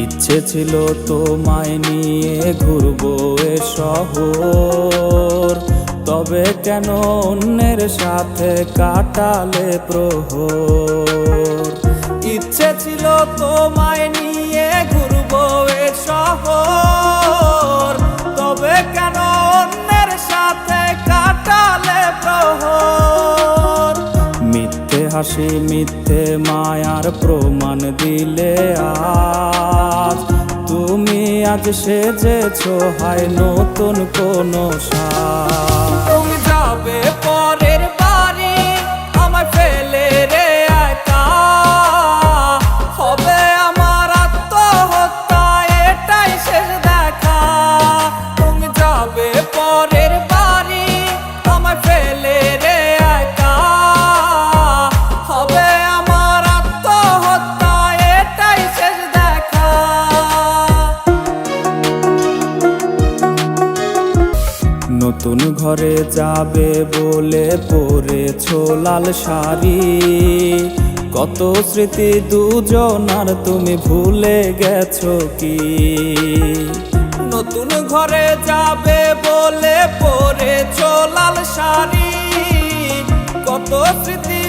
ইচ্ছে ছিল তোমায় নিয়ে ঘুরবো এ শহর, তবে কেন অন্যের সাথে কাটালে প্রহর। ইচ্ছে ছিল তোমায় নিয়ে ঘুরবো এ শহর, তবে কেন অন্যের সাথে কাটালে প্রহর। মিথ্যে হাসি মিথ্যে মায়ার প্রমাণ দিলে আজ, তুমি আজ সেজেছো হায় নতুন কোনো সাজ। তুমি যাবে পরের বাড়ি আমায় ফেলে রে একা, হবে আমার আত্মহত্যা এটাই শেষ দেখা। তুমি যাবে পরের বাড়ি আমায় ফেলে রে একা, হবে আমার আত্মহত্যা এটাই শেষ দেখা। নতুন ঘরে যাবে বলে পরেছো লাল শাড়ি, কত স্মৃতি দুজনার তুমি ভুলে গেছো কি? নতুন ঘরে যাবে বলে পরেছো লাল শাড়ি, কত স্মৃতি